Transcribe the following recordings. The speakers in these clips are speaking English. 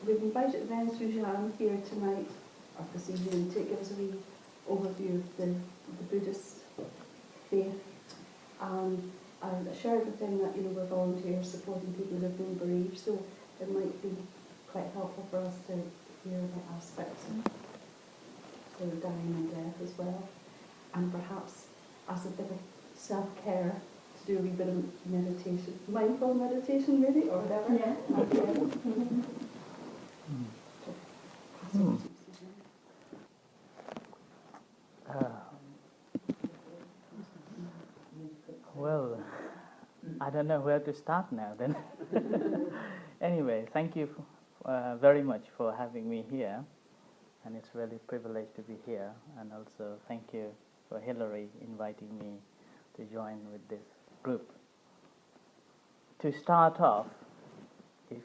we've invited Ren Sujan here tonight, or this evening, to give us a wee overview of the Buddhist faith. And I shared with him that we're volunteers supporting people who have been bereaved, so it might be quite helpful for us to hear the aspects of dying and death as well. And perhaps as a bit of self-care, to do a wee bit of meditation, mindful meditation maybe, or whatever. Yeah. Well, I don't know where to start now then. Anyway, thank you very much for having me here, and it's really a privilege to be here, and also thank you for Hillary inviting me to join with this group. To start off, if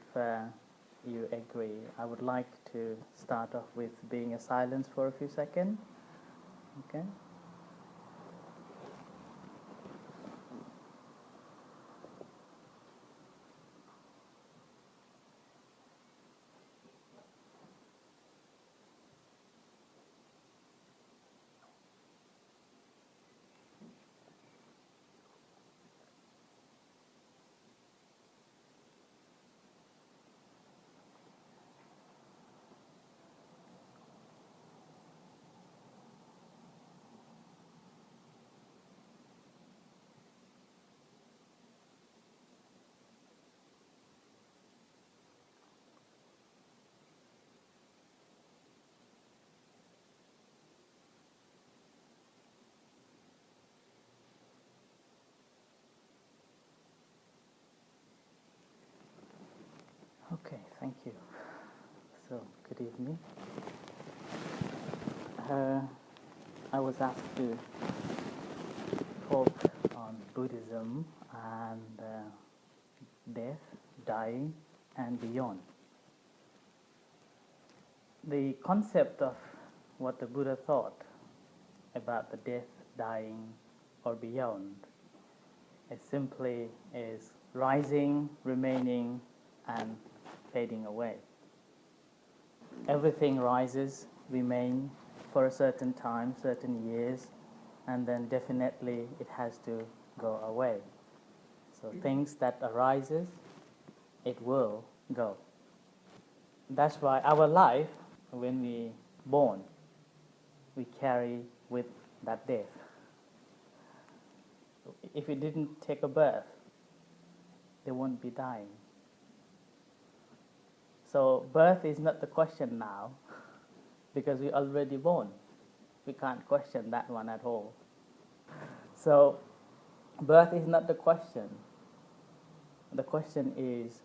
you agree, I would like to start off with being a silence for a few seconds. Okay? Okay, thank you. So, good evening. I was asked to talk on Buddhism and death, dying, and beyond. The concept of what the Buddha thought about the death, dying, or beyond is simply rising, remaining, and fading away. Everything rises, remains for a certain time, certain years, and then definitely it has to go away. So things that arises, it will go. That's why our life, when we born, we carry with that death. If we didn't take a birth, there won't be dying. So birth is not the question now, because we're already born. We can't question that one at all. So birth is not the question. The question is,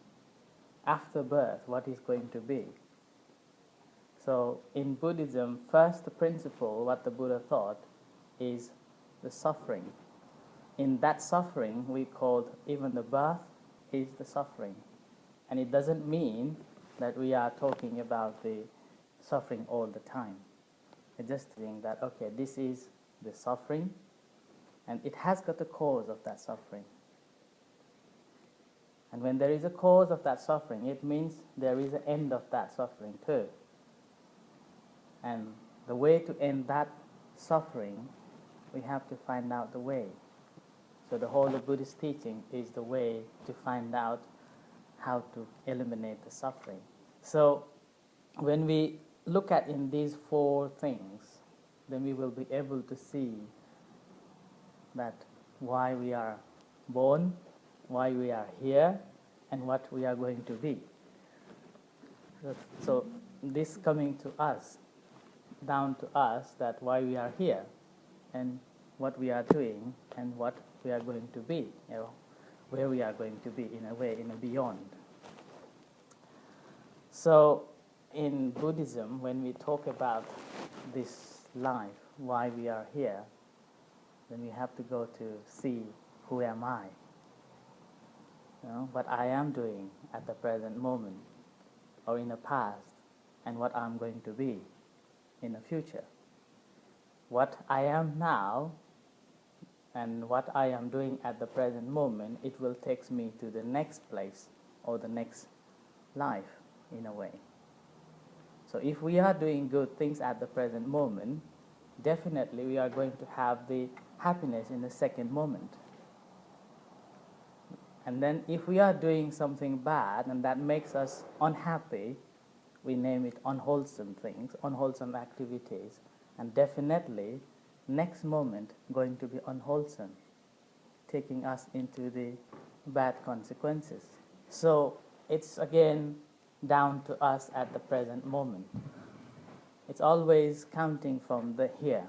after birth, what is going to be? So in Buddhism, first principle, what the Buddha thought, is the suffering. In that suffering, we call even the birth is the suffering. And it doesn't mean that we are talking about the suffering all the time. It's just saying that, okay, this is the suffering, and it has got a cause of that suffering. And when there is a cause of that suffering, it means there is an end of that suffering too. And the way to end that suffering, we have to find out the way. So the whole of Buddhist teaching is the way to find out how to eliminate the suffering. So when we look at in these four things, then we will be able to see that why we are born, why we are here, and what we are going to be. So this coming to us, down to us, that why we are here, and what we are doing, and what we are going to be, where we are going to be in a way, in a beyond. So in Buddhism, when we talk about this life, why we are here, then we have to go to see, who am I? What I am doing at the present moment, or in the past, and what I'm going to be in the future. What I am now, and what I am doing at the present moment, it will take me to the next place, or the next life, in a way. So if we are doing good things at the present moment, definitely we are going to have the happiness in the second moment. And then if we are doing something bad and that makes us unhappy, we name it unwholesome things, unwholesome activities, and definitely next moment going to be unwholesome, taking us into the bad consequences. So it's again down to us at the present moment. It's always counting from the here.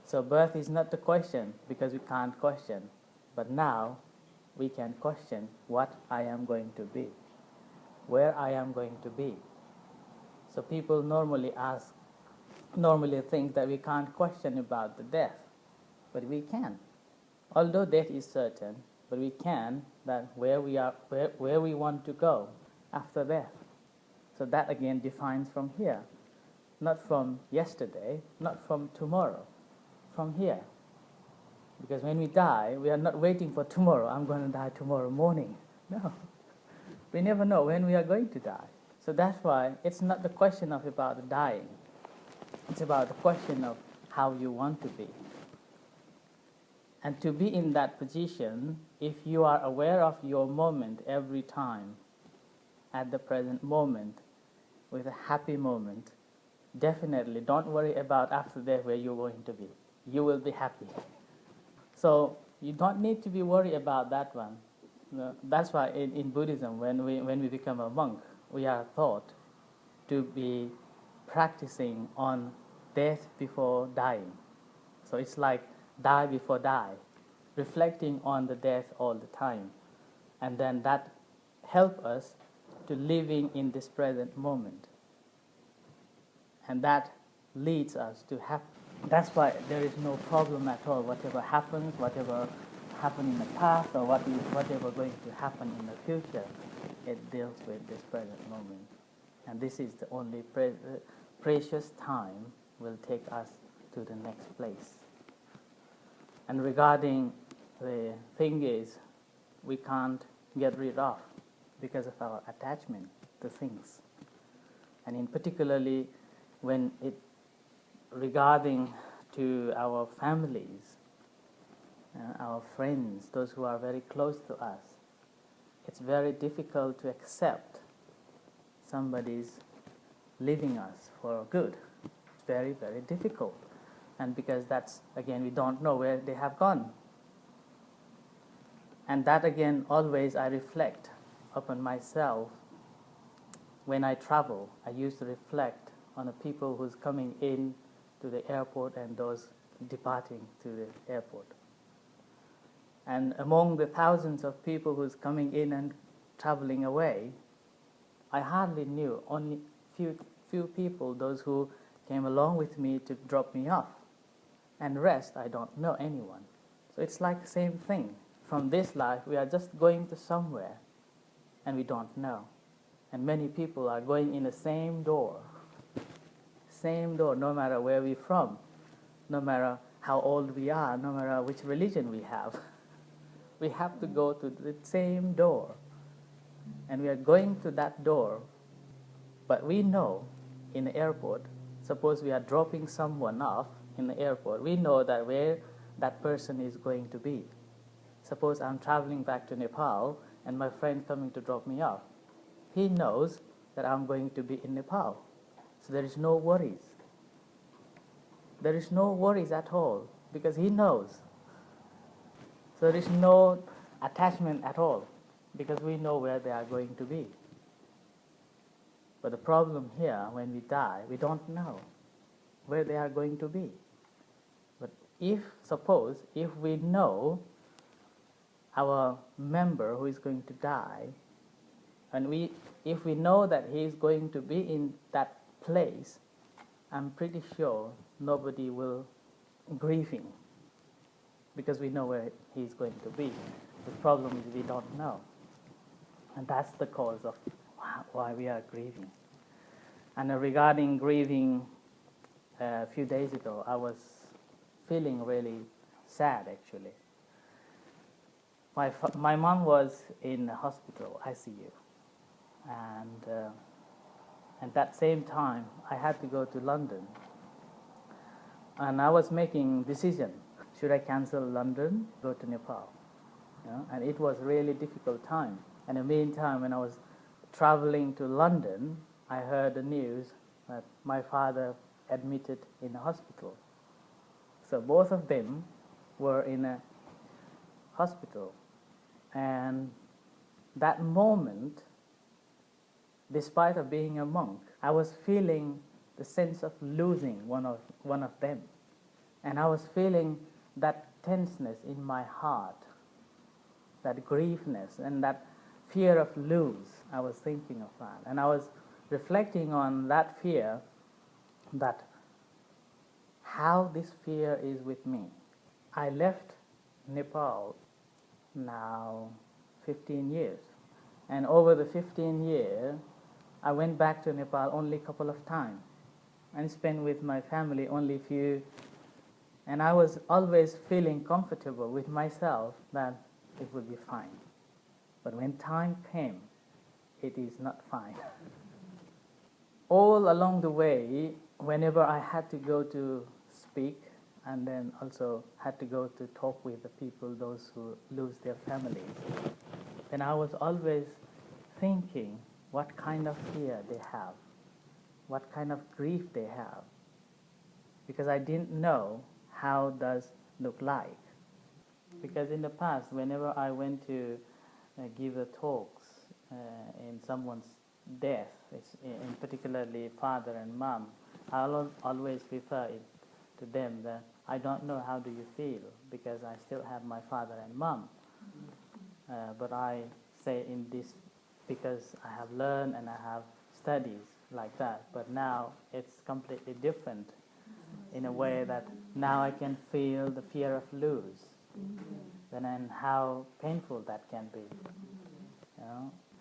So birth is not the question because we can't question, but now we can question what I am going to be, where I am going to be. So people normally think that we can't question about the death, but we can. Although death is certain, but we can that where we are, where we want to go after death. So that again defines from here, not from yesterday, not from tomorrow, from here. Because when we die, we are not waiting for tomorrow, I'm going to die tomorrow morning. No. We never know when we are going to die. So that's why it's not the question of about dying. It's about the question of how you want to be. And to be in that position, if you are aware of your moment every time, at the present moment, with a happy moment, definitely don't worry about after death where you're going to be. You will be happy. So you don't need to be worried about that one. That's why in Buddhism, when we become a monk, we are taught to be practicing on death before dying. So it's like die before die, reflecting on the death all the time. And then that helps us to living in this present moment. And that leads us to happiness. That's why there is no problem at all. Whatever happens, whatever happened in the past, or whatever going to happen in the future, it deals with this present moment. And this is the only precious time will take us to the next place. And regarding the thing is, we can't get rid of because of our attachment to things. And in particularly when it regarding to our families, our friends, those who are very close to us, it's very difficult to accept somebody's leaving us for good. It's very, very difficult. And because that's, again, we don't know where they have gone. And that, again, always I reflect upon myself. When I travel, I used to reflect on the people who's coming in to the airport and those departing to the airport. And among the thousands of people who's coming in and traveling away, I hardly knew, only few people, those who came along with me to drop me off. And rest, I don't know anyone. So it's like the same thing. From this life, we are just going to somewhere, and we don't know. And many people are going in the same door, no matter where we're from, no matter how old we are, no matter which religion we have. We have to go to the same door. And we are going to that door, but we know in the airport, suppose we are dropping someone off in the airport, we know that where that person is going to be. Suppose I'm traveling back to Nepal and my friend coming to drop me off. He knows that I'm going to be in Nepal. So there is no worries. There is no worries at all because he knows. So there is no attachment at all because we know where they are going to be. But the problem here, when we die, we don't know where they are going to be. But suppose we know our member who is going to die, and if we know that he is going to be in that place, I'm pretty sure nobody will grieve him because we know where he is going to be. The problem is we don't know. And that's the cause of why we are grieving. And regarding grieving, a few days ago, I was feeling really sad, actually. My mom was in the hospital, ICU, At that same time, I had to go to London. And I was making decision, should I cancel London, go to Nepal? And it was really difficult time. And in the meantime, when I was traveling to London, I heard the news that my father admitted in a hospital. So both of them were in a hospital. And that moment, despite of being a monk, I was feeling the sense of losing one of them. And I was feeling that tenseness in my heart, that griefness and that fear of lose. I was thinking of that. And I was reflecting on that fear, that how this fear is with me. I left Nepal now 15 years. And over the 15 years, I went back to Nepal only a couple of times and spent with my family only few. And I was always feeling comfortable with myself that it would be fine. But when time came, it is not fine. All along the way, whenever I had to go to speak, and then also had to go to talk with the people, those who lose their families, then I was always thinking what kind of fear they have, what kind of grief they have, because I didn't know how does look like. Because in the past, whenever I went to give the talks in someone's death, in particularly father and mom, I always refer it to them that I don't know how do you feel, because I still have my father and mom. But I say in this because I have learned and I have studies like that. But now it's completely different in a way that now I can feel the fear of lose, and how painful that can be.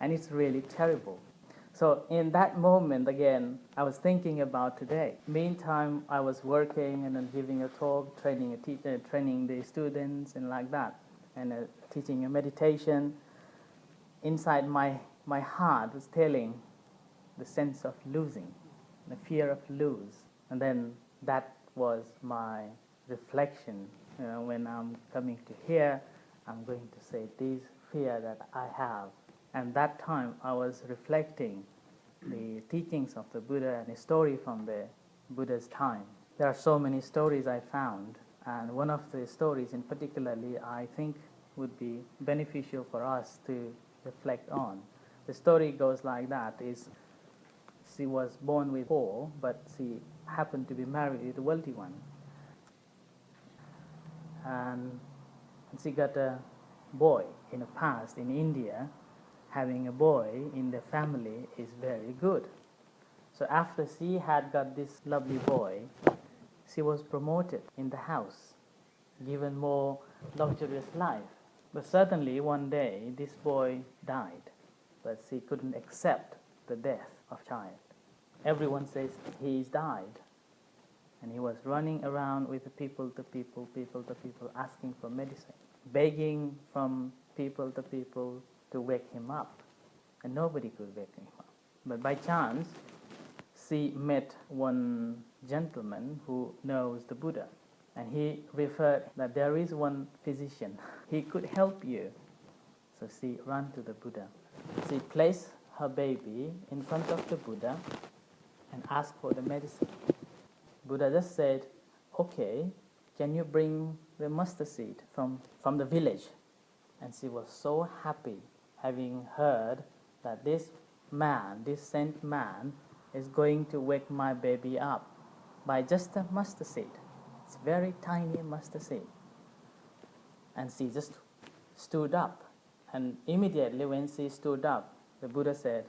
And it's really terrible. So in that moment, again, I was thinking about today. Meantime, I was working and then giving a talk, training the students and like that, and teaching a meditation. Inside my heart was telling the sense of losing, the fear of lose. And then that was my reflection. When I'm coming to here, I'm going to say this fear that I have. And that time I was reflecting the teachings of the Buddha and a story from the Buddha's time. There are so many stories I found, and one of the stories in particularly I think would be beneficial for us to reflect on. The story goes like that, is she was born with poor, but she happened to be married with a wealthy one. And she got a boy. In the past, in India, having a boy in the family is very good. So after she had got this lovely boy, she was promoted in the house, given more luxurious life. But certainly one day this boy died, but she couldn't accept the death of child. Everyone says he's died. And he was running around with the people to people, asking for medicine, begging from people to wake him up. And nobody could wake him up. But by chance, she met one gentleman who knows the Buddha. And he referred that there is one physician. He could help you. So she ran to the Buddha. She placed her baby in front of the Buddha and asked for the medicine. Buddha just said, okay, can you bring the mustard seed from the village? And she was so happy having heard that this man, this saint man, is going to wake my baby up by just a mustard seed. It's very tiny mustard seed. And she just stood up. And immediately when she stood up, the Buddha said,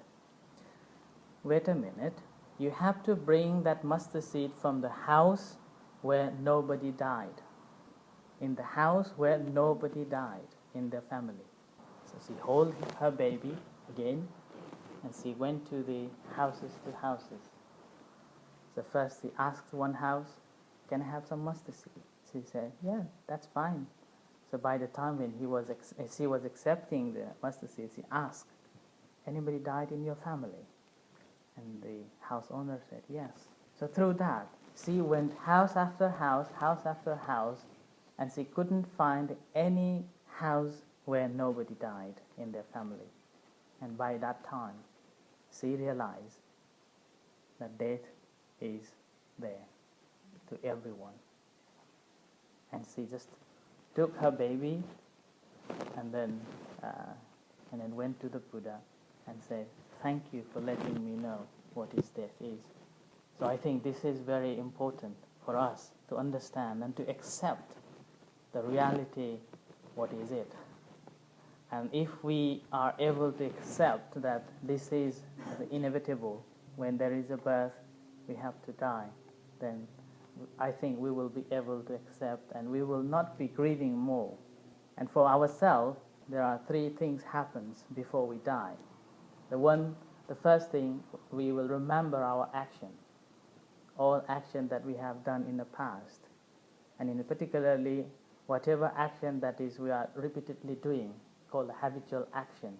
wait a minute, you have to bring that mustard seed from the house where nobody died. In the house where nobody died in their family. So she held her baby again, and she went to the houses. So first she asked one house, can I have some mustard seed? She said, yeah, that's fine. So by the time when she was accepting the mustard seed, she asked, anybody died in your family? And the house owner said, yes. So through that, she went house after house after house, and she couldn't find any house where nobody died in their family. And by that time, she realized that death is there to everyone. And she just took her baby and then went to the Buddha and said, thank you for letting me know what is death is. So I think this is very important for us to understand and to accept the reality, what is it. And if we are able to accept that this is inevitable, when there is a birth, we have to die, then I think we will be able to accept and we will not be grieving more. And for ourselves, there are three things happens before we die. The first thing, we will remember our action, all action that we have done in the past. And in particularly, whatever action that is we are repeatedly doing, called habitual action,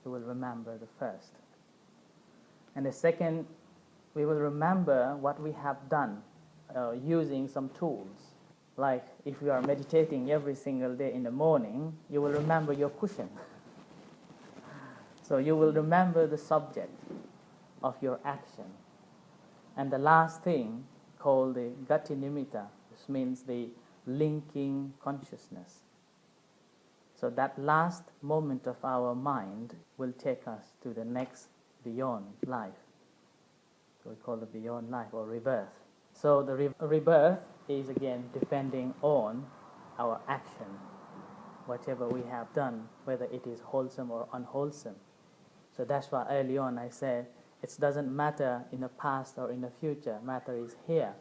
we will remember the first. And the second, we will remember what we have done using some tools. Like if you are meditating every single day in the morning, you will remember your cushion. So you will remember the subject of your action. And the last thing, called the gati nimitta, which means the linking consciousness. So that last moment of our mind will take us to the next beyond life. So we call it beyond life or rebirth. So the rebirth is again depending on our action, whatever we have done, whether it is wholesome or unwholesome. So that's why early on I said, it doesn't matter in the past or in the future, matter is here.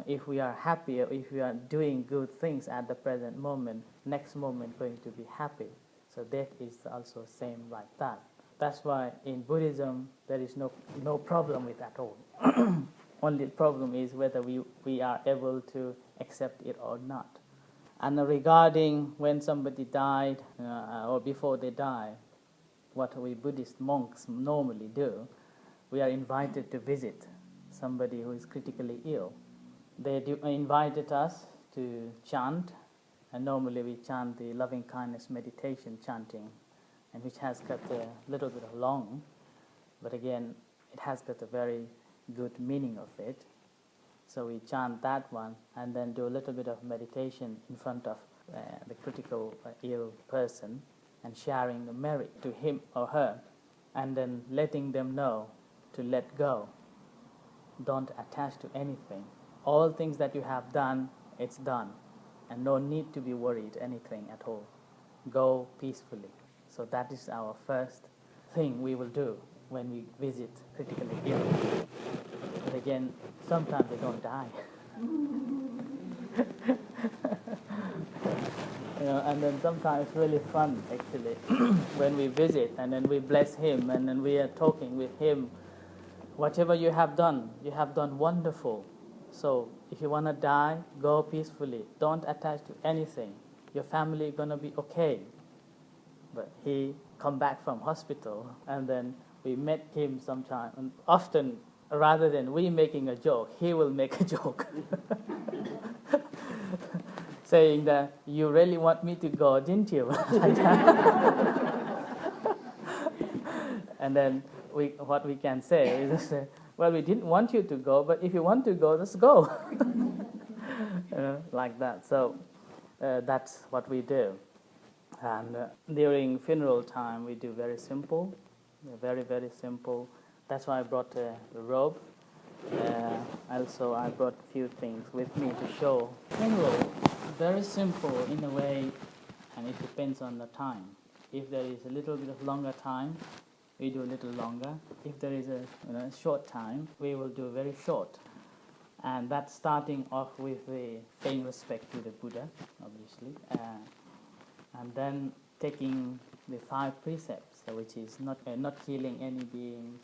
If we are happy or if we are doing good things at the present moment, next moment going to be happy. So death is also same like that. That's why in Buddhism there is no problem with that at all. Only problem is whether we are able to accept it or not. And regarding when somebody died or before they die, what we Buddhist monks normally do, we are invited to visit somebody who is critically ill. They invited us to chant, and normally we chant the loving kindness meditation chanting, and which has got a little bit of long, but again it has got a very good meaning of it. So we chant that one and then do a little bit of meditation in front of the critical ill person and sharing the merit to him or her, and then letting them know to let go. Don't attach to anything. All things that you have done, it's done, and no need to be worried anything at all. Go peacefully. So that is our first thing we will do when we visit critically ill. But again, sometimes they don't die. And then sometimes it's really fun actually when we visit and then we bless him and then we are talking with him. Whatever you have done wonderful. So if you want to die, go peacefully. Don't attach to anything. Your family is going to be okay. But he come back from hospital and then we met him sometime. And often, rather than we making a joke, he will make a joke. Saying that, you really want me to go, didn't you? And then what we can say is just say, well, we didn't want you to go, but if you want to go, let's go. Like that. So that's what we do. And during funeral time, we do very simple, very, very simple. That's why I brought the robe. Also, I brought a few things with me to show. Funeral, very simple in a way, and it depends on the time. If there is a little bit of longer time, we do a little longer. If there is a short time, we will do very short. And that's starting off with the paying respect to the Buddha, obviously, and then taking the 5 precepts, which is not killing any beings,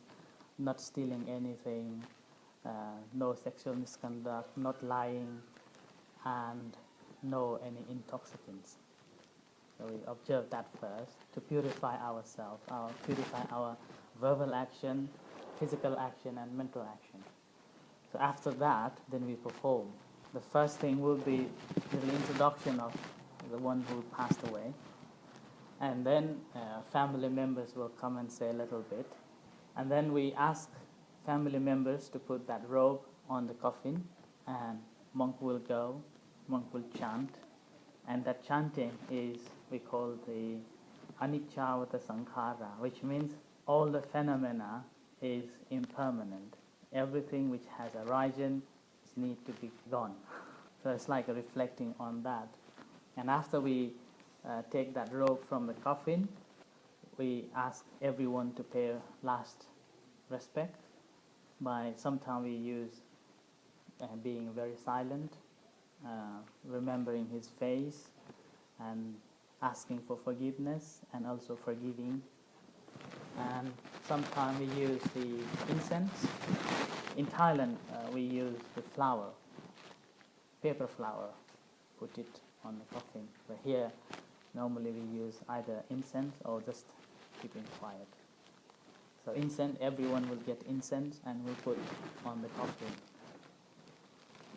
not stealing anything, no sexual misconduct, not lying, and no any intoxicants. So we observe that first to purify ourselves, purify our verbal action, physical action and mental action. So after that, then we perform. The first thing will be the introduction of the one who passed away, and then family members will come and say a little bit, and then we ask family members to put that robe on the coffin, and monk will chant, and that chanting is, we call the anicca sankhara, which means all the phenomena is impermanent. Everything which has arisen needs to be gone. So it's like reflecting on that. And after we take that robe from the coffin, we ask everyone to pay last respect by sometimes we use being very silent, remembering his face and asking for forgiveness and also forgiving. And sometimes we use the incense. In Thailand, we use the flower, paper flower, put it on the coffin. But here, normally we use either incense or just keeping quiet. So incense, everyone will get incense and we'll put on the coffin.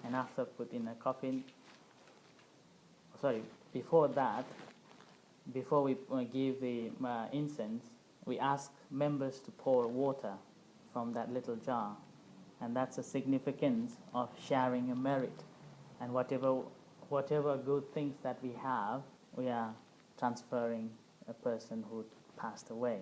And after put in a coffin, before that, before we give the incense, we ask members to pour water from that little jar. And that's a significance of sharing a merit. And whatever good things that we have, we are transferring a person who passed away.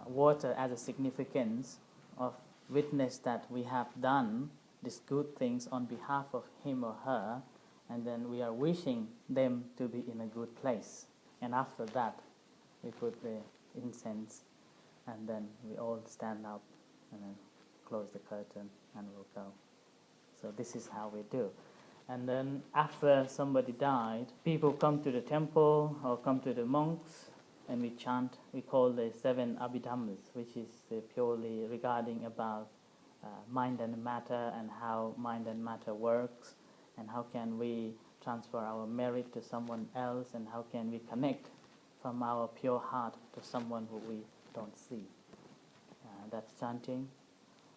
Water as a significance of witness that we have done these good things on behalf of him or her, and then we are wishing them to be in a good place. And after that, we put the incense, and then we all stand up and then close the curtain and we'll go. So this is how we do. And then after somebody died, people come to the temple or come to the monks and we chant. We call the 7 Abhidhammas, which is purely regarding about mind and matter and how mind and matter works, and how can we transfer our merit to someone else, and how can we connect from our pure heart to someone who we don't see. That's chanting.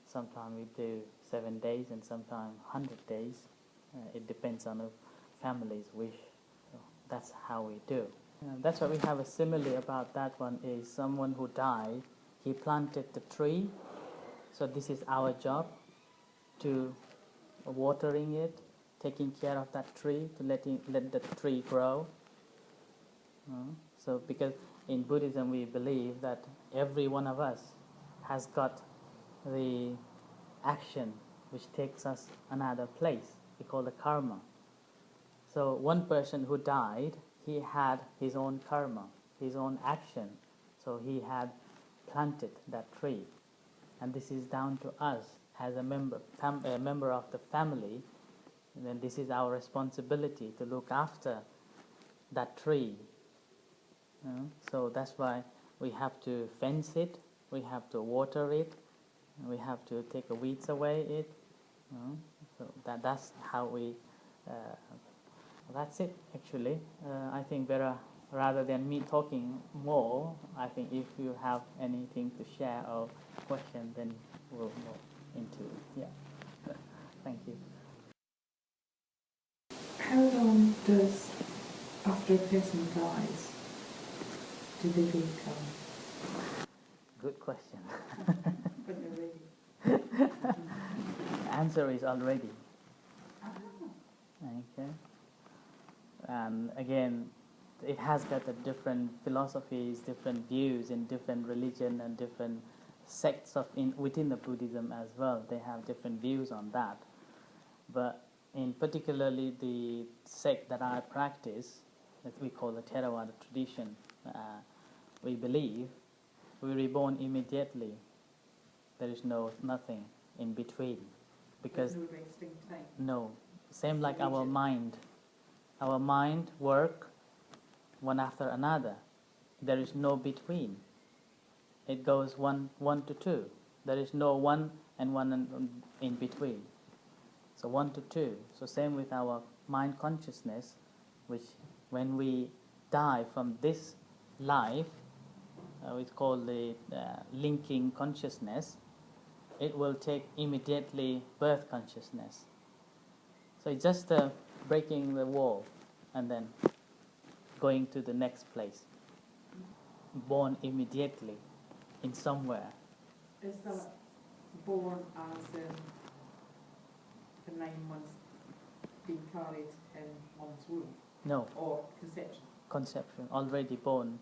Sometimes we do 7 days and sometimes 100 days. It depends on the family's wish. So that's how we do. That's why we have a simile about that one is someone who died, he planted the tree. So this is our job to watering it, taking care of that tree, to let the tree grow. So because in Buddhism we believe that every one of us has got the action which takes us another place. We call it karma. So one person who died, he had his own karma, his own action. So he had planted that tree. And this is down to us as a member of the family. And then this is our responsibility to look after that tree. So that's why we have to fence it, we have to water it, we have to take the weeds away it. So that's how we. That's it actually. I think rather than me talking more, I think if you have anything to share or question, then we'll go into it. Yeah. Thank you. How long does, after a person dies, do they become? Good question. When they're ready. Answer is already. Okay. And again, it has got a different philosophies, different views in different religion and different sects within the Buddhism as well. They have different views on that. But in particularly the sect that I practice, that we call the Theravada tradition, we believe we reborn immediately. There is nothing in between. Because there's no wasting time. No. Same like our mind. Our mind work one after another. There is no between. It goes one to two. There is no one and one in between. So 1 to 2. So same with our mind consciousness, which when we die from this life, we call the linking consciousness. it will take immediately birth consciousness. So it's just breaking the wall and then going to the next place. Born immediately in somewhere. Is that born as in the 9 months being carried in mom's womb? No, Or conception conception, already born.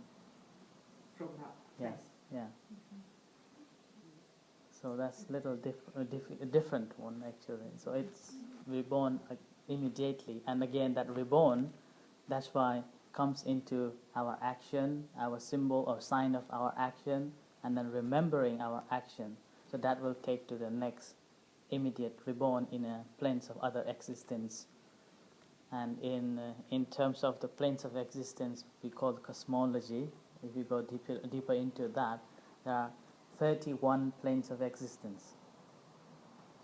from that Yeah, place? yeah. So that's little a different one actually. So it's reborn immediately, and again that reborn, that's why comes into our action, our symbol or sign of our action, and then remembering our action. So that will take to the next immediate reborn in a planes of other existence. And in terms of the planes of existence, we call cosmology. If you go deeper into that, there are 31 planes of existence.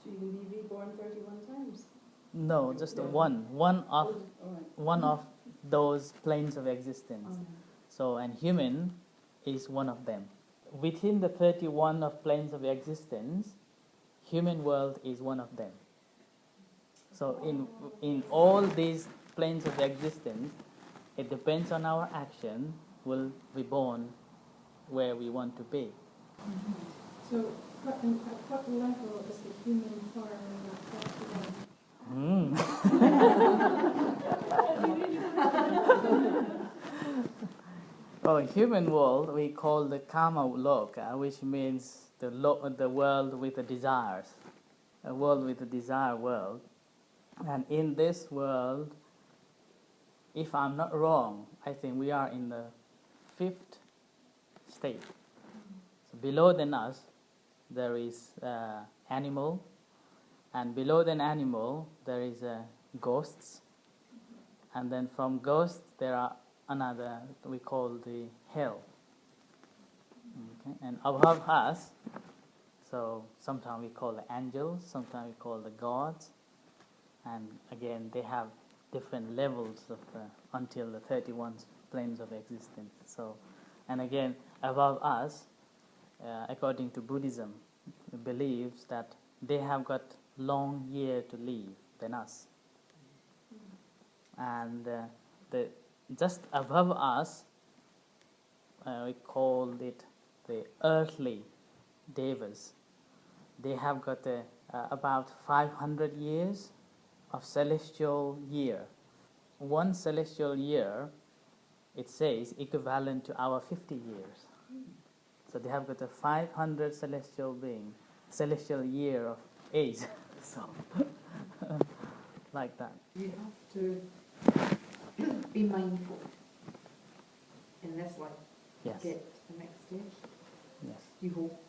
So you can be reborn 31 times? No, just one of those planes of existence. So, and human is one of them. Within the 31 of planes of existence, human world is one of them. So in all these planes of existence, it depends on our action, will be born where we want to be. So, at what level is the human form in that 31? Oh, human world we call the karma loka, which means the world with the desires, a world with a desire world. And in this world, if I'm not wrong, I think we are in the 5th state. So below than us, there is animal, and below than animal, there is ghosts, and then from ghosts there are another we call the hell. Okay? And above us, so sometimes we call the angels, sometimes we call the gods, and again they have different levels of until the 31 planes of existence. So, and again above us, according to Buddhism, believes that they have got long year to live than us, and the just above us, we call it the earthly devas. They have got about 500 years of celestial year. One celestial year, it says, equivalent to our 50 years. So they have got a 500 celestial year of age. So, like that. You have to be mindful in this life Yes. to get to the next stage. Yes. You hope.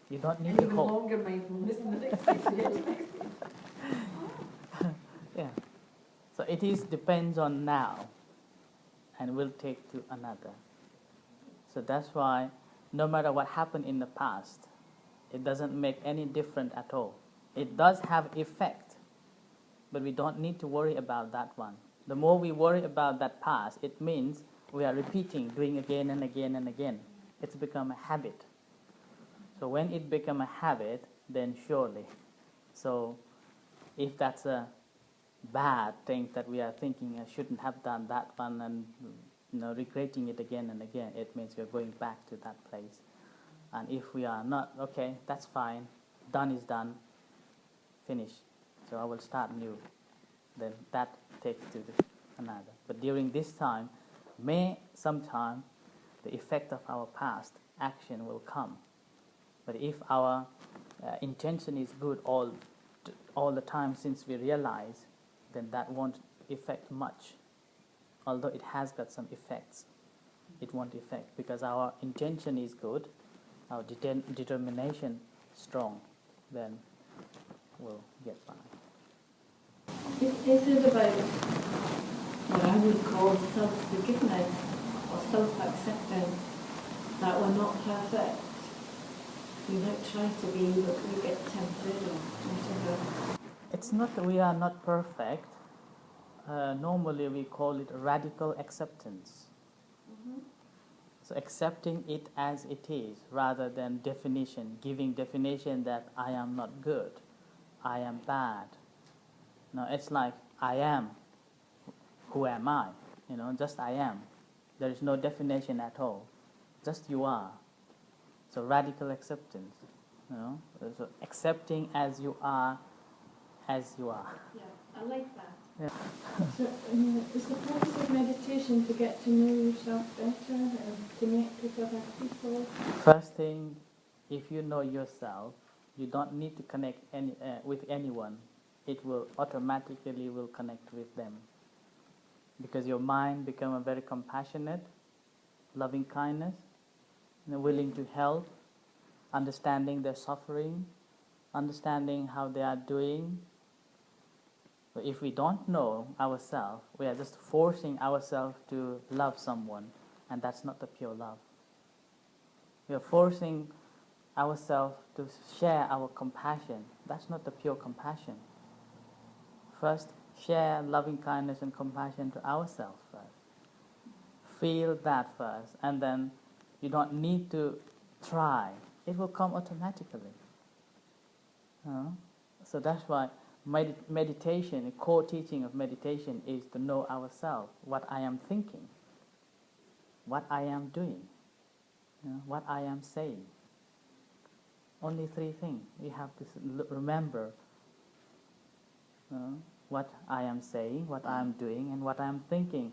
You don't need And to even hope. longer mindfulness in the next stage to get to the next stage. Yeah. So it is depends on now, and will take to another. So that's why no matter what happened in the past, it doesn't make any difference at all. It does have effect, but we don't need to worry about that one. The more we worry about that past, it means we are repeating, doing again and again and again. It's become a habit. So when it becomes a habit, then surely. So if that's a bad thing that we are thinking, I shouldn't have done that one, and regretting it again and again, it means we're going back to that place. And if we are not, okay, that's fine, done is done, finish. So I will start new. Then that takes to another. But during this time, sometime the effect of our past action will come. But if our intention is good all the time since we realize, then that won't affect much. Although it has got some effects, it won't affect because our intention is good, our determination strong, then we'll get by. Is it about what I would call self-forgiveness or self-acceptance that we're not perfect? We might try to be, but we get tempted or whatever. It's not that we are not perfect. Normally we call it radical acceptance. So accepting it as it is, rather than definition, giving definition that I am not good, I am bad. No, it's like I am. Who am I? Just I am. There is no definition at all. Just you are. So radical acceptance. So accepting as you are, Yeah, I like that. Yeah. So, is the purpose of meditation to get to know yourself better and connect with other people? First thing, if you know yourself, you don't need to connect with anyone. It will automatically connect with them. Because your mind becomes very compassionate, loving kindness, willing to help, understanding their suffering, understanding how they are doing. But if we don't know ourselves, we are just forcing ourselves to love someone, and that's not the pure love. We are forcing ourselves to share our compassion. That's not the pure compassion. First, share loving kindness and compassion to ourselves first. Feel that first, and then you don't need to try. It will come automatically. So that's why meditation, the core teaching of meditation is to know ourselves, what I am thinking, what I am doing, what I am saying. Only three things. We have to remember what I am saying, what I am doing, and what I am thinking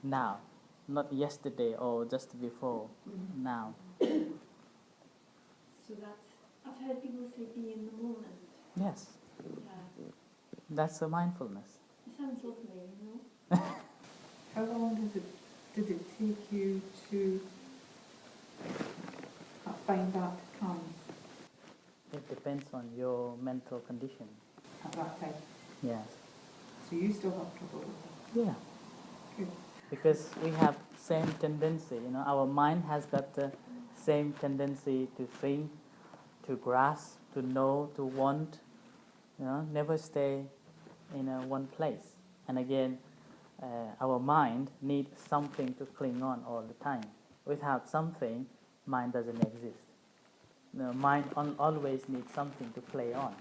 now. Not yesterday or just before, now. So that's, I've heard people say be in the moment. Yes, Yeah. that's a mindfulness. It sounds lovely, How long did it take you to find that calmness It depends on your mental condition. at that time? Yes. So you still have trouble with that? Yeah. Good. Because we have same tendency, our mind has got the same tendency to think, to grasp, to know, to want, never stay in one place. And again, our mind needs something to cling on all the time. Without something, mind doesn't exist. Mind always needs something to play on.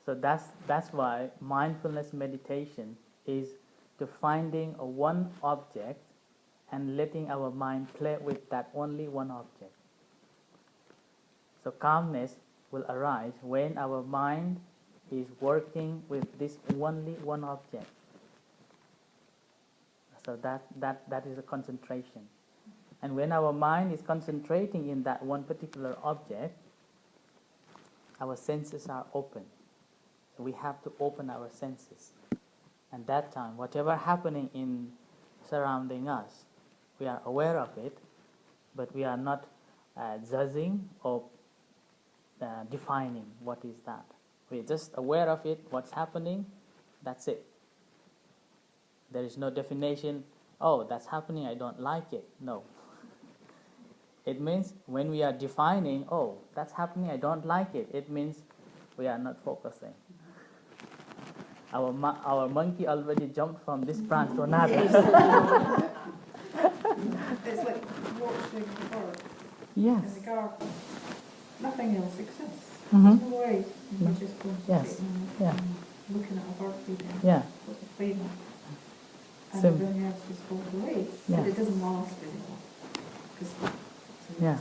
So that's why mindfulness meditation is to finding a one object and letting our mind play with that only one object. So calmness will arise when our mind is working with this only one object. So that is a concentration. And when our mind is concentrating in that one particular object, our senses are open. So we have to open our senses. And that time, whatever happening in surrounding us, we are aware of it, but we are not judging or defining what is that. We're just aware of it, what's happening, that's it. There is no definition, oh, that's happening, I don't like it. No. It means when we are defining, oh, that's happening, I don't like it, it means we are not focusing. Our monkey already jumped from this branch to another. It's like watching the bird Yes. in the garden. Nothing else exists. Mhm. There's no way. You're just Yes. concentrating Yeah. on looking at a bird feeding. Yeah. What they're playing with. And Sim- everything else just goes away. Yeah. But it doesn't last very long. 'Cause Yeah.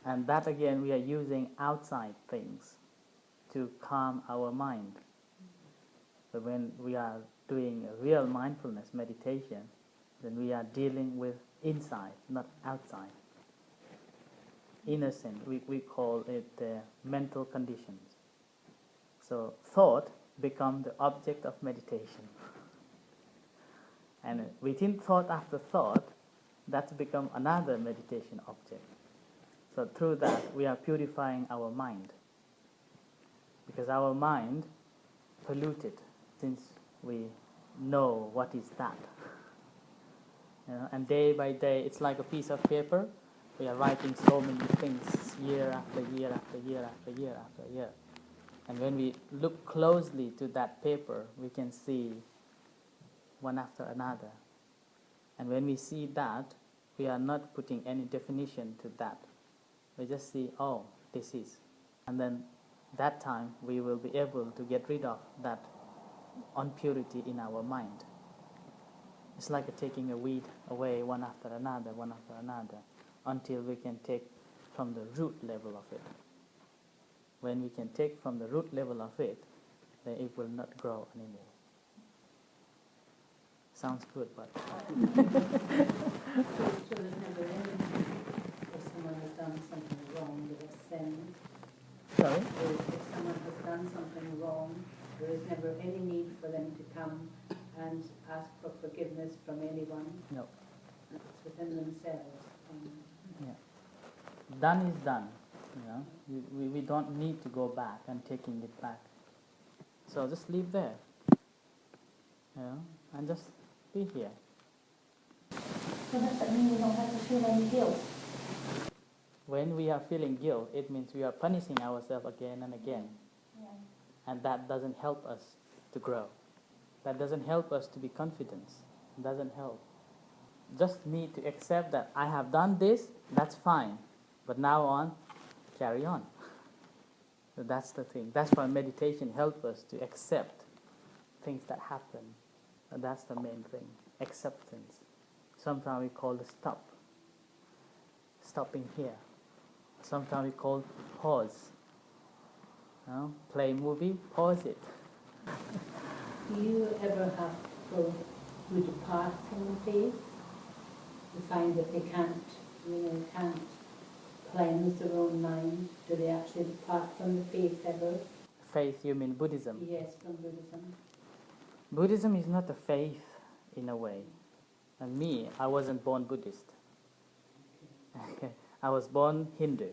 And that again, we are using outside things to calm our mind. But when we are doing a real mindfulness meditation, then we are dealing with inside, not outside. Innocent, we call it mental conditions. So thought becomes the object of meditation. And within thought after thought, that's become another meditation object. So through that, we are purifying our mind. Because our mind polluted since we know what is that. And day by day, it's like a piece of paper. We are writing so many things year after year after year after year after year. And when we look closely to that paper, we can see one after another. And when we see that, we are not putting any definition to that. We just see, oh, this is. And then that time we will be able to get rid of that impurity in our mind. It's like taking a weed away one after another, until we can take from the root level of it. When we can take from the root level of it, then it will not grow anymore. Sounds good, but So there's never any if someone has done something wrong that has sinned, sorry? or if someone has done something wrong, there is never any need for them to come and ask for forgiveness from anyone. No. It's within themselves. Done is done. We don't need to go back and taking it back. So just leave there. And just be here. So does that mean we don't have to feel any guilt? When we are feeling guilt, it means we are punishing ourselves again and again. Yeah. And that doesn't help us to grow. That doesn't help us to be confident. It doesn't help. Just need to accept that I have done this, that's fine. But now on, carry on. So that's the thing. That's why meditation helps us to accept things that happen. And that's the main thing, acceptance. Sometimes we call the stop. Stopping here. Sometimes we call pause. Play movie, pause it. Do you ever have people who depart from the faith, who find that they can't cleanse their own mind? Do they actually depart from the faith ever? Faith, you mean Buddhism? Yes, from Buddhism. Buddhism is not a faith in a way. And me, I wasn't born Buddhist. Okay. I was born Hindu.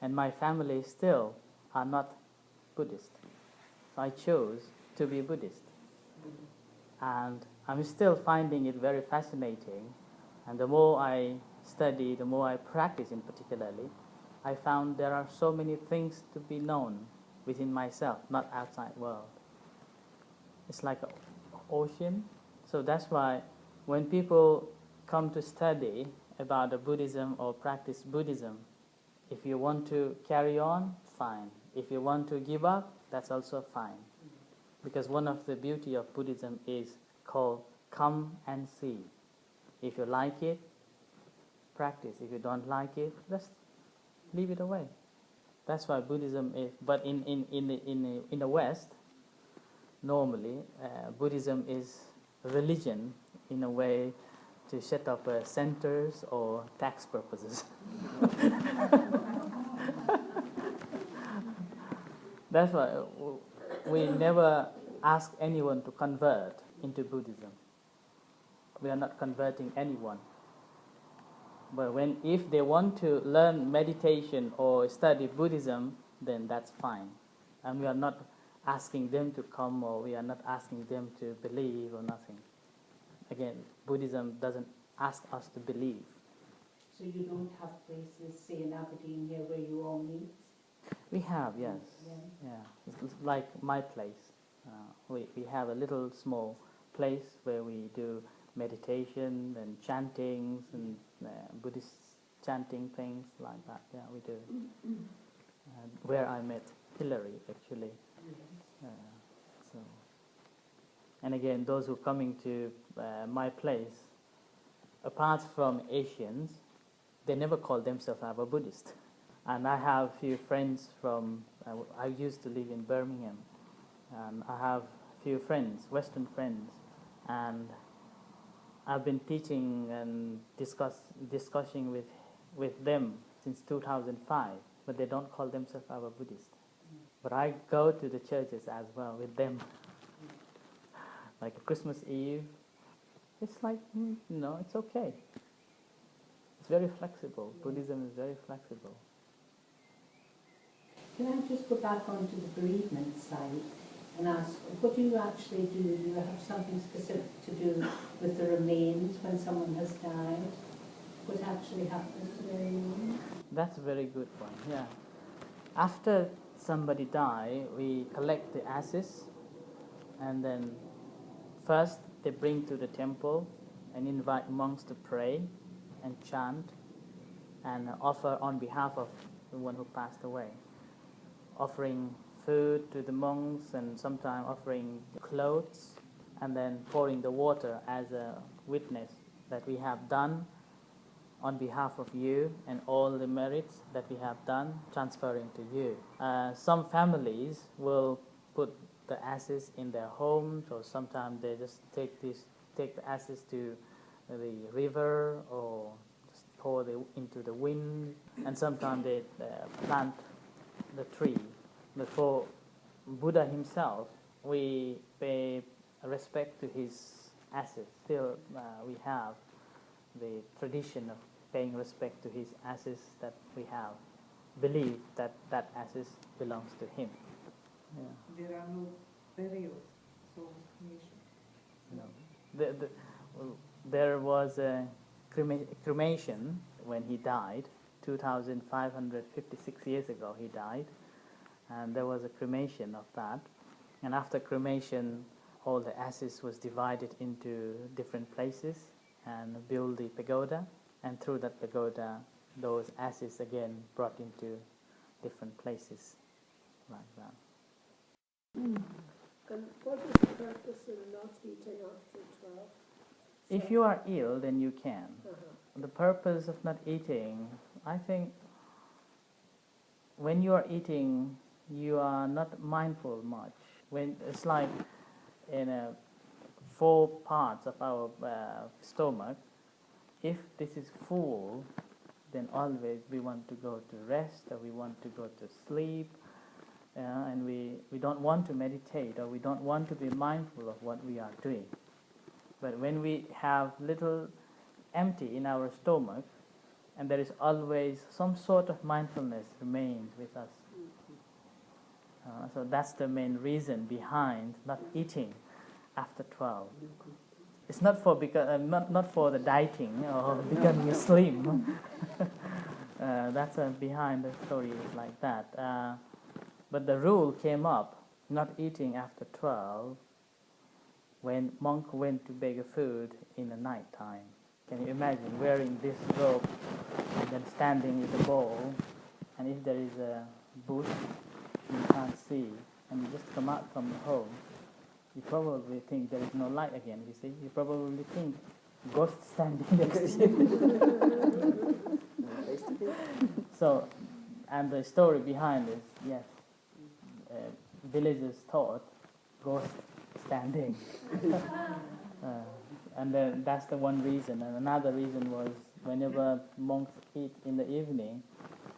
And my family still are not Buddhist. So I chose to be Buddhist. And I'm still finding it very fascinating. And the more I study, the more I practice in particularly, I found there are so many things to be known within myself, not outside world. It's like an ocean. So that's why when people come to study about the Buddhism or practice Buddhism, if you want to carry on, fine. If you want to give up, that's also fine. Because one of the beauty of Buddhism is called come and see. If you like it, practice. If you don't like it, just leave it away. That's why Buddhism is. But in the West, normally Buddhism is a religion in a way to set up centers or tax purposes. That's why we never ask anyone to convert into Buddhism. We are not converting anyone. But if they want to learn meditation or study Buddhism, then that's fine. And we are not asking them to come, or we are not asking them to believe or nothing. Again, Buddhism doesn't ask us to believe. So you don't have places, say in Aberdeen here, where you all meet? We have, yes. Yeah. It's like my place. We have a little small place where we do meditation and chantings and Buddhist chanting things like that. Yeah, we do. Where I met Hillary, actually. So, and again, those who are coming to my place, apart from Asians, they never call themselves a Buddhist. And I have a few friends from, I used to live in Birmingham, and I have a few friends, Western friends, and I've been teaching and discussing with them since 2005, but they don't call themselves a Buddhist. But I go to the churches as well with them. Like Christmas Eve, it's like, it's okay. It's very flexible. Buddhism is very flexible. Can I just go back onto the bereavement side and ask, what do you actually do? Do you have something specific to do with the remains when someone has died? What actually happens to their remains? That's a very good one, yeah. After somebody dies, we collect the ashes, and then first they bring to the temple, and invite monks to pray and chant and offer on behalf of the one who passed away, offering food to the monks and sometimes offering clothes, and then pouring the water as a witness that we have done on behalf of you and all the merits that we have done, transferring to you. Some families will put the ashes in their homes, or sometimes they just take the ashes to the river or just pour into the wind, and sometimes they plant the tree. But for Buddha himself, we pay respect to his ashes. Still, we have the tradition of paying respect to his ashes, that we have believe that that ashes belongs to him. Yeah. There are no burials, so cremation. No. There was a cremation when he died, 2,556 years ago he died, and there was a cremation of that. And after cremation, all the ashes was divided into different places and built the pagoda, and through that pagoda, those ashes again brought into different places, like that. And what is the purpose of not eating after 12? If you are ill, then you can. Uh-huh. The purpose of not eating, I think, when you are eating, you are not mindful much. When it's like in 4 parts of our stomach, if this is full, then always we want to go to rest, or we want to go to sleep, and we don't want to meditate, or we don't want to be mindful of what we are doing. But when we have little empty in our stomach, and there is always some sort of mindfulness remains with us. So that's the main reason behind not eating after 12. It's not for not for the dieting or becoming slim. That's behind the story is like that. But the rule came up, not eating after 12, when monk went to beg food in the night time. Can you imagine wearing this robe and then standing with a bowl, and if there is a bush you can't see, and you just come out from the home, you probably think there is no light again, you see. You probably think ghost standing next to you. So, and the story behind is, yes, villagers thought ghost standing. And then that's the one reason. And another reason was whenever monks eat in the evening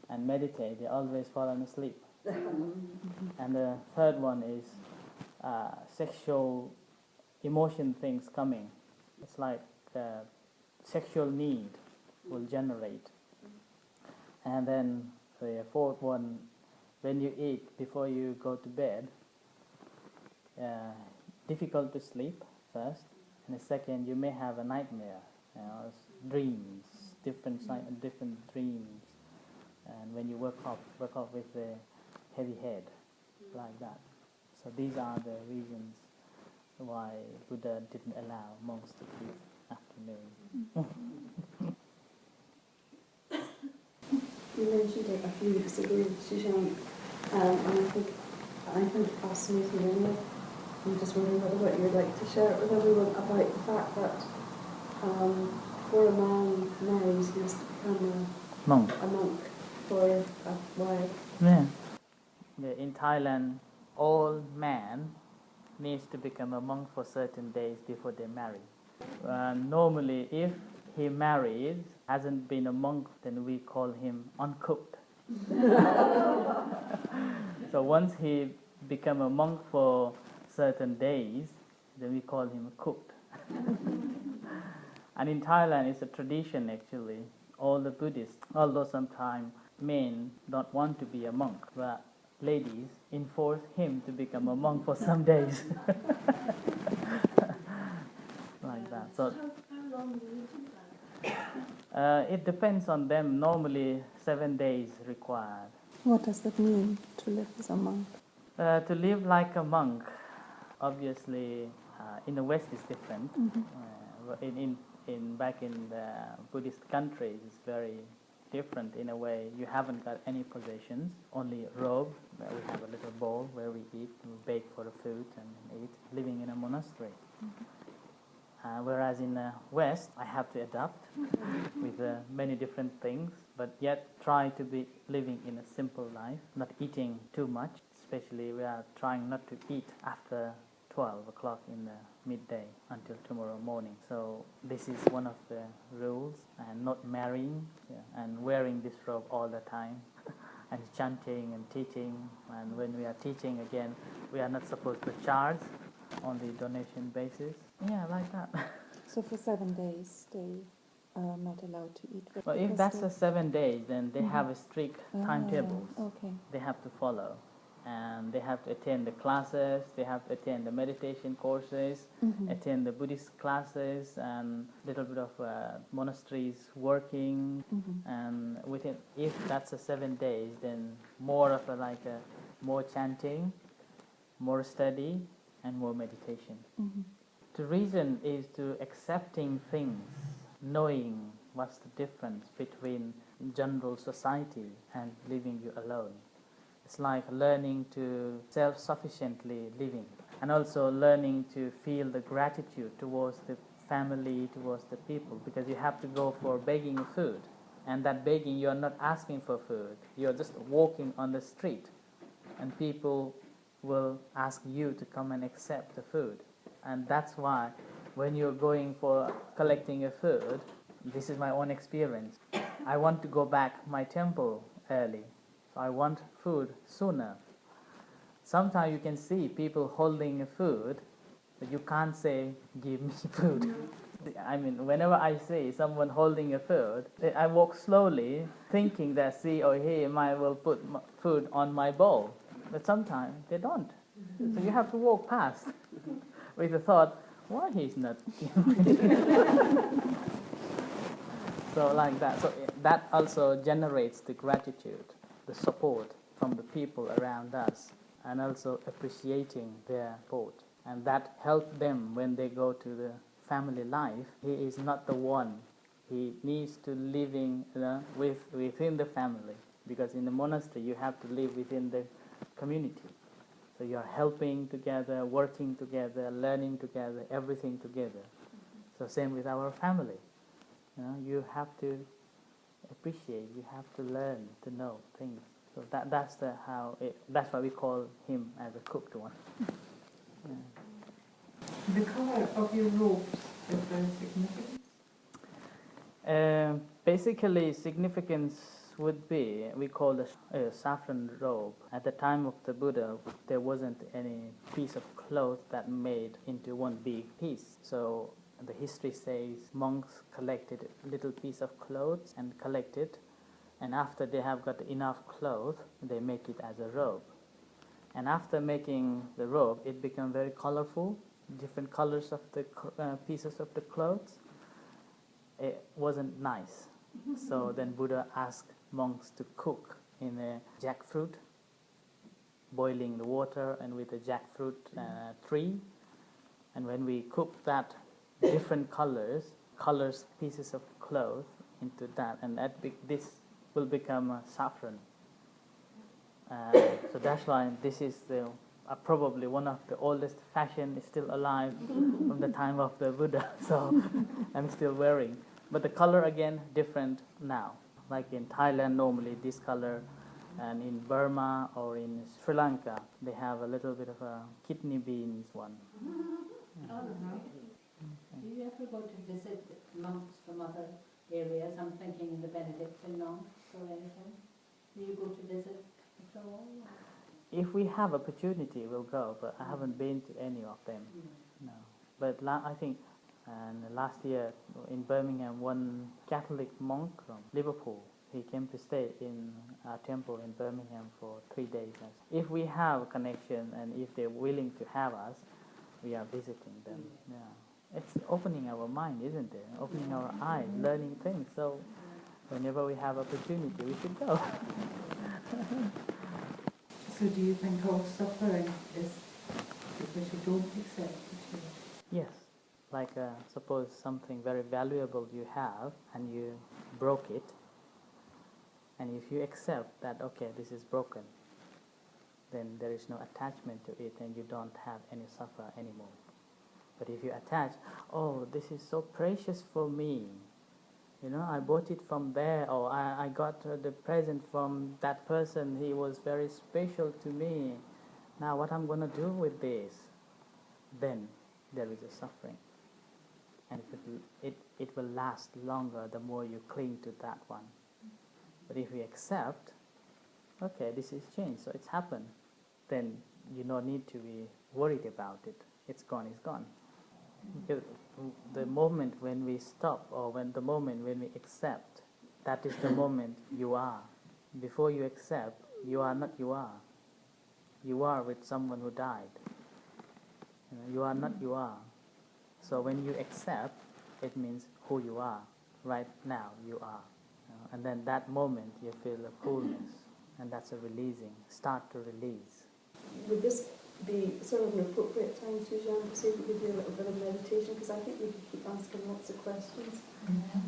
and meditate, they always fall asleep. And the third one is sexual emotion things coming. It's like sexual need will generate. And then the fourth one, when you eat before you go to bed, difficult to sleep first, and the second, you may have a nightmare, dreams, different dreams, and when you wake up with a heavy head, like that. So these are the reasons why Buddha didn't allow monks to eat afternoon. You mentioned it a few weeks ago, Suzanne, and I find it fascinating anyway. I'm just wondering what you'd like to share with everyone about the fact that for a man marries, he has to become a monk for a wife. Yeah. In Thailand, all men needs to become a monk for certain days before they marry. Normally, if he married, hasn't been a monk, then we call him uncooked. So once he become a monk for certain days, then we call him cooked. And in Thailand, it's a tradition actually. All the Buddhists, although sometimes men don't want to be a monk, but ladies enforce him to become a monk for some days. Like that. So How long do you do that? it depends on them. Normally 7 days required. What does that mean, to live as a monk? To live like a monk, obviously, in the West is different. Mm-hmm. In back in the Buddhist countries, it's very different in a way. You haven't got any possessions, only a robe. We have a little bowl where we eat, we bake for the food and eat, living in a monastery. Whereas in the West, I have to adapt with many different things, but yet try to be living in a simple life, not eating too much. Especially we are trying not to eat after 12 o'clock in the midday until tomorrow morning. So this is one of the rules, and not marrying, and wearing this robe all the time, and chanting and teaching. And when we are teaching again, we are not supposed to charge on the donation basis. Yeah, like that. So for 7 days, they are not allowed to eat. Well, if that's a 7 days, then they have a strict timetables Okay. they have to follow. And they have to attend the classes, they have to attend the meditation courses, attend the Buddhist classes, and little bit of monasteries working. And within, if that's a 7 days, then more of more chanting, more study, and more meditation. The reason is to accepting things, knowing what's the difference between general society and living you alone. It's like learning to self-sufficiently living, and also learning to feel the gratitude towards the family, towards the people, because you have to go for begging food, and that begging, you are not asking for food, you are just walking on the street, and people will ask you to come and accept the food. And that's why when you're going for collecting a food, this is my own experience, I want to go back my temple early. So I want food sooner. Sometimes you can see people holding food, but you can't say, give me food. I mean, whenever I see someone holding a food, I walk slowly, thinking that she or he will put food on my bowl. But sometimes they don't. So you have to walk past with the thought, why he's not giving me? So like that. So that also generates the gratitude, the support from the people around us, and also appreciating their support. And that helps them when they go to the family life. He is not the one. He needs to living within the family, because in the monastery you have to live within the community. So you are helping together, working together, learning together, everything together. So same with our family. You have to appreciate, you have to learn to know things. So that's why we call him as a cooked one. The colour of your robes, is there significance? Basically, significance would be, we call a saffron robe. At the time of the Buddha, there wasn't any piece of cloth that made into one big piece. So the history says monks collected a little piece of clothes and collected, and after they have got enough cloth, they make it as a robe. And after making the robe, it became very colorful, different colors of the pieces of the clothes. It wasn't nice. So then Buddha asked monks to cook in a jackfruit, boiling the water and with a jackfruit tree. And when we cook that, different colors pieces of cloth into that, and this will become a saffron. So that's why this is probably one of the oldest fashion is still alive from the time of the Buddha. So I'm still wearing. But the color again different now. Like in Thailand, normally this color, and in Burma or in Sri Lanka, they have a little bit of a kidney beans one. Do you ever go to visit monks from other areas? I'm thinking in the Benedictine monks or anything. Do you go to visit at all? If we have opportunity, we'll go, but I haven't been to any of them. No. But I think last year in Birmingham, one Catholic monk from Liverpool, he came to stay in our temple in Birmingham for 3 days. If we have a connection and if they're willing to have us, we are visiting them. Yeah. It's opening our mind, isn't it? Opening our eyes, learning things. So whenever we have opportunity, we should go. So do you think all suffering is because you don't accept the truth? Yes. like suppose something very valuable you have and you broke it, and if you accept that, okay, this is broken, then there is no attachment to it and you don't have any suffer anymore. But if you attach, oh, this is so precious for me, I bought it from there, or I got the present from that person, he was very special to me, now what I'm going to do with this? Then there is a suffering. And it will last longer the more you cling to that one. But if you accept, okay, this is changed, so it's happened, then you don't need to be worried about it. It's gone, it's gone. Because the moment when we stop, or the moment when we accept, that is the moment you are. Before you accept, you are not you are. You are with someone who died. You are not you are. So when you accept, it means who you are. Right now, you are. And then that moment, you feel a coolness. And that's a releasing. Start to release. Would this be sort of an appropriate time, Suzanne, to say we could do a little bit of meditation? Because I think we could keep asking lots of questions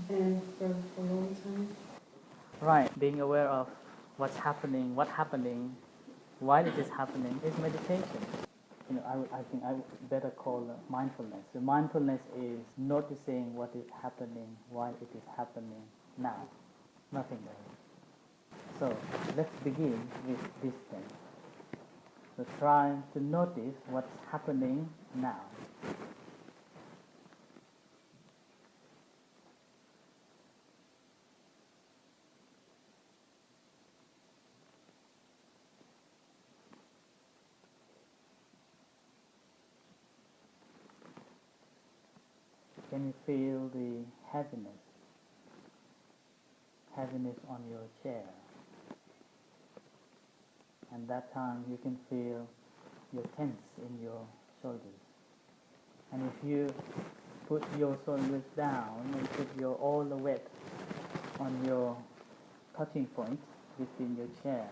for a long time. Right. Being aware of what's happening, while it is happening, is meditation. I think I would better call it mindfulness. So mindfulness is noticing what is happening while it is happening now. Nothing else. So let's begin with this thing. So try to notice what's happening now. Can you feel the heaviness on your chair? And that time you can feel your tense in your shoulders. And if you put your shoulders down and put all the weight on your touching point between your chair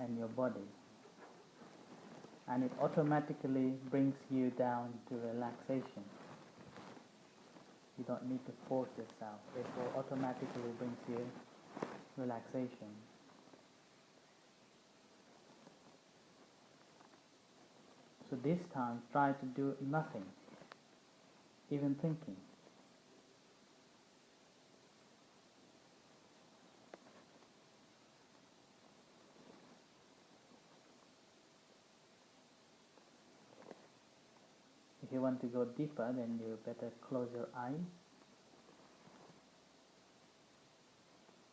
and your body, and it automatically brings you down to relaxation. You don't need to force yourself. It will automatically bring you relaxation. So this time, try to do nothing, even thinking. If you want to go deeper, then you better close your eyes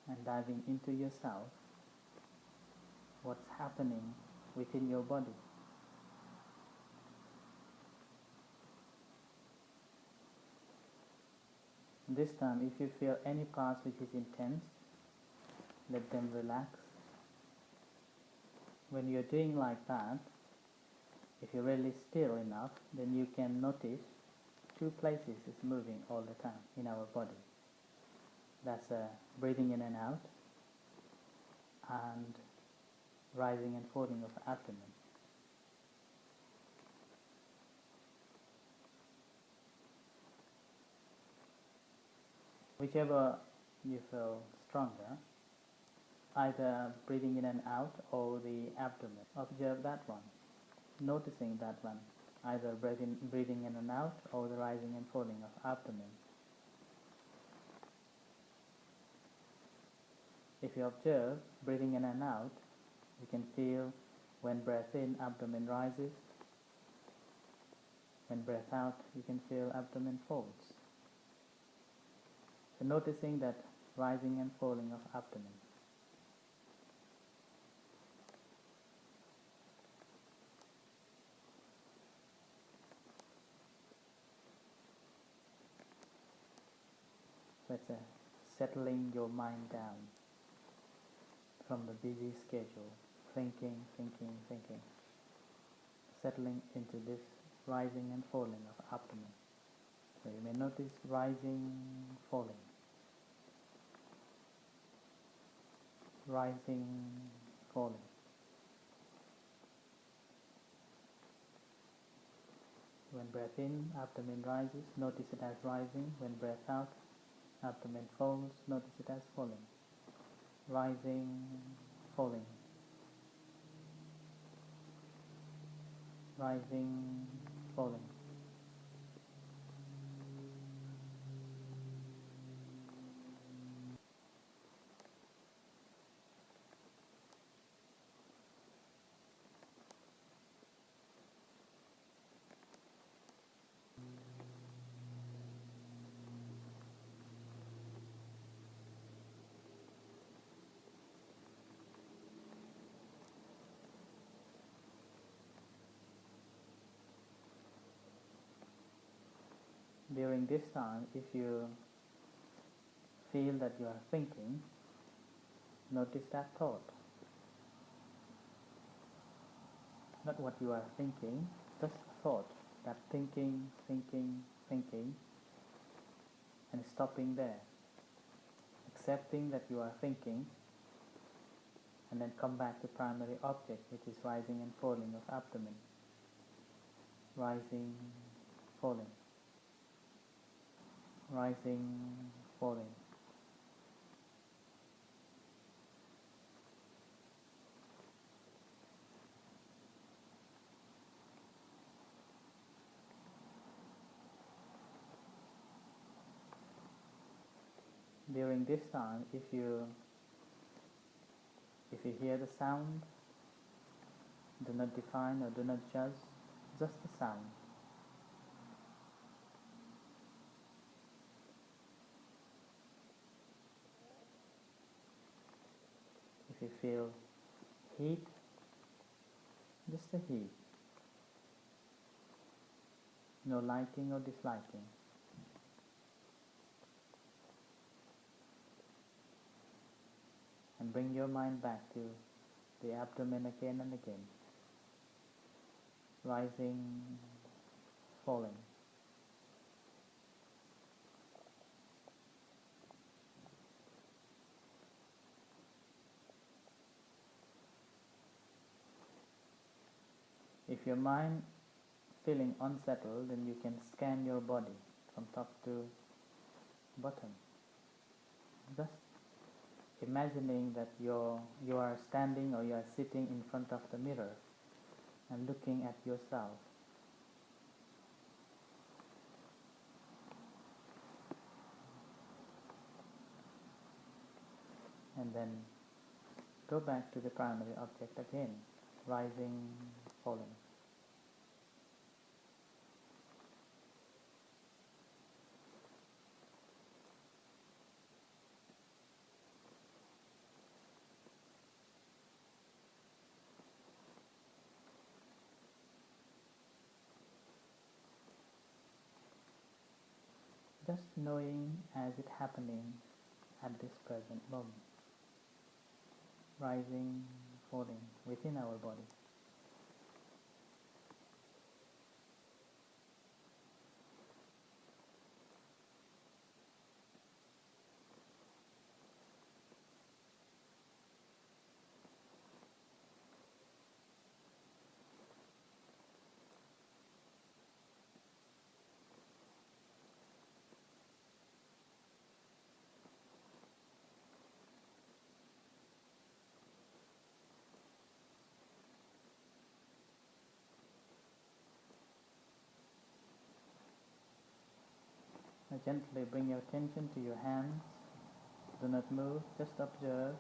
and diving into yourself, what's happening within your body. This time, if you feel any parts which is intense, let them relax. When you're doing like that, if you're really still enough, then you can notice two places is moving all the time in our body. That's breathing in and out, and rising and falling of the abdomen. Whichever you feel stronger, either breathing in and out or the abdomen. Observe that one, noticing that one, either breathing in and out or the rising and falling of abdomen. If you observe breathing in and out, you can feel when breath in, abdomen rises. When breath out, you can feel abdomen folds. So noticing that rising and falling of abdomen. That's settling your mind down from the busy schedule, thinking. Settling into this rising and falling of abdomen. So you may notice rising, falling. Rising, falling. When breath in, abdomen rises, notice it as rising. When breath out, abdomen falls, notice it as falling. Rising, falling. Rising, falling. During this time, if you feel that you are thinking, notice that thought. Not what you are thinking, just the thought. That thinking, thinking, thinking, and stopping there. Accepting that you are thinking, and then come back to primary object, which is rising and falling of abdomen. Rising, falling. Rising, falling. During this time, if you hear the sound, do not define or do not judge, just the sound. If you feel heat, just the heat. No liking or disliking. And bring your mind back to the abdomen again and again. Rising, falling. If your mind feeling unsettled, then you can scan your body from top to bottom. Just imagining that you are standing or you are sitting in front of the mirror and looking at yourself. And then go back to the primary object again, rising, falling. Just knowing as it happening at this present moment. Rising, falling within our body. Now gently bring your attention to your hands. Do not move, just observe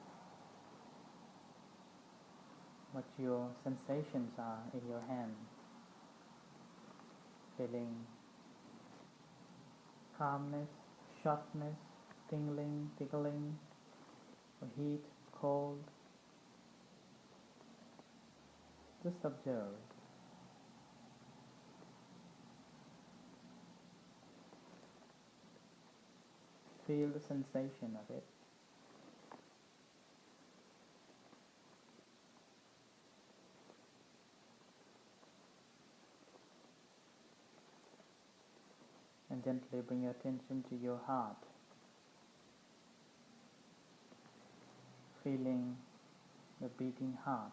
what your sensations are in your hands. Feeling calmness, sharpness, tingling, tickling, or heat, cold. Just observe. Feel the sensation of it. And gently bring your attention to your heart. Feeling the beating heart.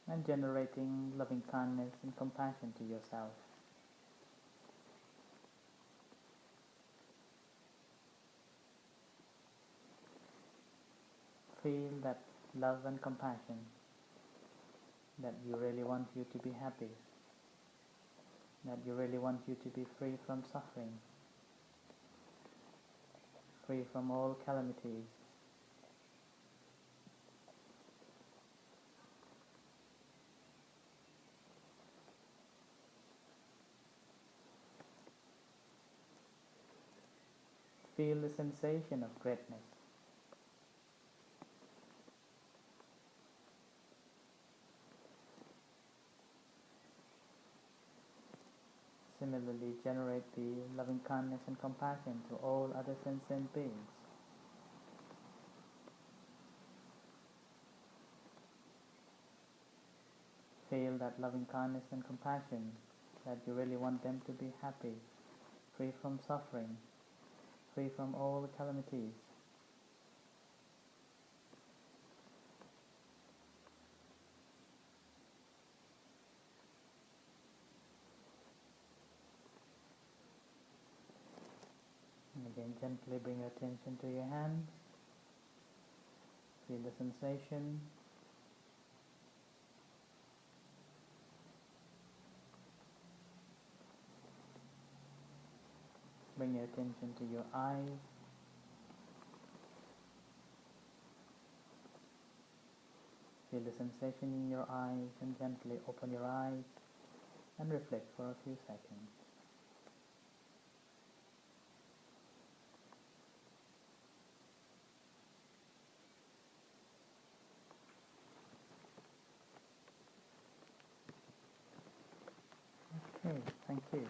and generating loving kindness and compassion to yourself. Feel that love and compassion, that you really want you to be happy, that you really want you to be free from suffering, free from all calamities. Feel the sensation of greatness. Similarly, generate the loving kindness and compassion to all other sentient beings. Feel that loving kindness and compassion, that you really want them to be happy, free from suffering, free from all calamities. And again, gently bring your attention to your hands. Feel the sensation. Bring your attention to your eyes. Feel the sensation in your eyes and gently open your eyes and reflect for a few seconds. Okay, thank you.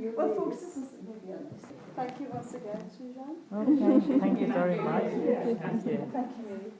Well, folks, this is maybe a nice thing. Thank you once again, Suzanne. Okay, thank you very much. Thank you. Thank you.